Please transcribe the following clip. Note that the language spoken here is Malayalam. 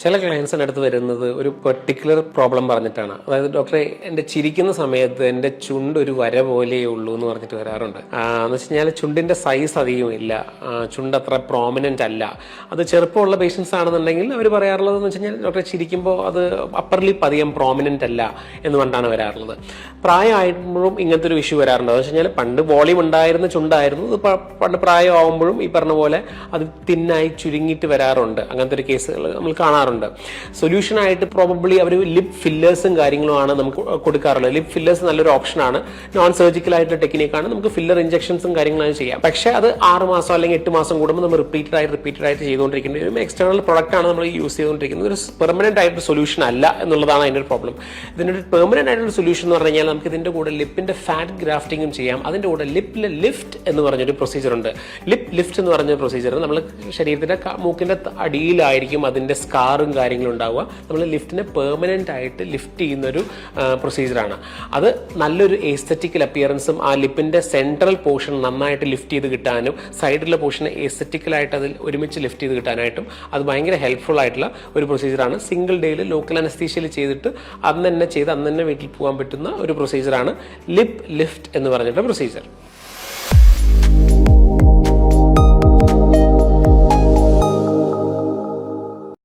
ചില ക്ലയൻസിൻ്റെ അടുത്ത് വരുന്നത് ഒരു പെർട്ടിക്കുലർ പ്രോബ്ലം പറഞ്ഞിട്ടാണ്. അതായത് ഡോക്ടറെ, എൻ്റെ ചിരിക്കുന്ന സമയത്ത് എൻ്റെ ചുണ്ട് ഒരു വര പോലെയേ ഉള്ളൂ എന്ന് പറഞ്ഞിട്ട് വരാറുണ്ട്. എന്ന് വെച്ച് കഴിഞ്ഞാൽ ചുണ്ടിൻ്റെ സൈസ് അധികം ഇല്ല, ചുണ്ട് അത്ര പ്രോമിനൻ്റ് അല്ല. അത് ചെറുപ്പമുള്ള പേഷ്യൻസ് ആണെന്നുണ്ടെങ്കിൽ അവർ പറയാറുള്ളതെന്ന് വെച്ച് കഴിഞ്ഞാൽ ഡോക്ടറെ ചിരിക്കുമ്പോൾ അത് അപ്പർ ലിപ്പ് അധികം പ്രോമിനൻ്റ് അല്ല എന്ന് പറഞ്ഞിട്ടാണ് വരാറുള്ളത്. പ്രായമാകുമ്പോഴും ഇങ്ങനത്തെ ഒരു ഇഷ്യൂ വരാറുണ്ട്. എന്ന് വെച്ച് കഴിഞ്ഞാൽ പണ്ട് വോളിയം ഉണ്ടായിരുന്ന ചുണ്ടായിരുന്നു, ഇത് പണ്ട് പ്രായമാകുമ്പോഴും ഈ പറഞ്ഞ പോലെ അത് തിന്നായി ചുരുങ്ങിയിട്ട് വരാറുണ്ട്. അങ്ങനത്തെ ഒരു കേസുകൾ നമ്മൾ കാണാറുണ്ട്. സൊല്യൂഷനായിട്ട് പ്രോബബ്ലി അവർ ലിപ് ഫില്ലേഴ്സും കാര്യങ്ങളുമാണ് നമുക്ക് കൊടുക്കാറുള്ളത്. ലിപ് ഫില്ലേഴ്സ് നല്ലൊരു ഓപ്ഷനാണ്, നോൺ സർജിക്കൽ ആയിട്ടുള്ള ടെക്നിക്കാണ്. നമുക്ക് ഫില്ലർ ഇഞ്ചക്ഷൻസും കാര്യങ്ങളും ചെയ്യാം. പക്ഷേ അത് 6 മാസം അല്ലെങ്കിൽ 8 മാസം കൂടുമ്പോൾ നമ്മൾ റിപ്പീറ്റഡ് ആയിട്ട് ചെയ്തുകൊണ്ടിരിക്കുന്നത് ഒരു എക്സ്റ്റേണൽ പ്രൊഡക്റ്റ് ആണ് നമ്മൾ യൂസ് ചെയ്തുകൊണ്ടിരിക്കുന്നത്. ഒരു പെർമനന്റ് ആയിട്ടൊരു സൊല്യൂഷൻ അല്ല എന്നുള്ളതാണ് അതിൻ്റെ ഒരു പ്രോബ്ലം. ഇതിനൊരു പെർമനന്റ് ആയിട്ടുള്ള സൊല്യൂഷൻ എന്ന് പറഞ്ഞു കഴിഞ്ഞാൽ നമുക്ക് ഇതിന്റെ കൂടെ ലിപ്പിന്റെ ഫാറ്റ് ഗ്രാഫ്റ്റിംഗും ചെയ്യാം. അതിന്റെ കൂടെ ലിപ്പിലെ ലിഫ്റ്റ് എന്ന് പറഞ്ഞൊരു പ്രൊസീജിയർ ഉണ്ട്. ലിപ്പ് ലിഫ്റ്റ് എന്ന് പറഞ്ഞ പ്രൊസീജിയർ നമ്മൾ ശരീരത്തിന്റെ മൂക്കിന്റെ അടിയിലായിരിക്കും അതിന്റെ സ്കാറും കാര്യങ്ങളും ഉണ്ടാവുക. നമ്മൾ ലിഫ്റ്റിനെ പെർമനന്റ് ആയിട്ട് ലിഫ്റ്റ് ചെയ്യുന്നൊരു പ്രൊസീജിയറാണ്. അത് നല്ലൊരു എസ്തെറ്റിക്കൽ അപ്പിയറൻസും ആ ലിപ്പിന്റെ സെൻട്രൽ പോർഷൻ നന്നായിട്ട് ലിഫ്റ്റ് ചെയ്ത് കിട്ടാനും സൈഡിലെ പോർഷനെ എസ്തെറ്റിക്കലായിട്ട് അതിൽ ഒരുമിച്ച് ലിഫ്റ്റ് ചെയ്ത് കിട്ടാനായിട്ടും അത് ഭയങ്കര ഹെൽപ്ഫുൾ ആയിട്ടുള്ള ഒരു പ്രൊസീജിയറാണ്. സിംഗിൾ ഡേയിൽ ലോക്കൽ അനസ്തീഷ്യയിൽ ചെയ്തിട്ട് അന്ന് തന്നെ വീട്ടിൽ പോകാൻ പറ്റുന്ന ഒരു പ്രൊസീജിയറാണ് ലിപ്പ് ലിഫ്റ്റ് എന്ന് പറഞ്ഞിട്ടുള്ള പ്രൊസീജിയർ.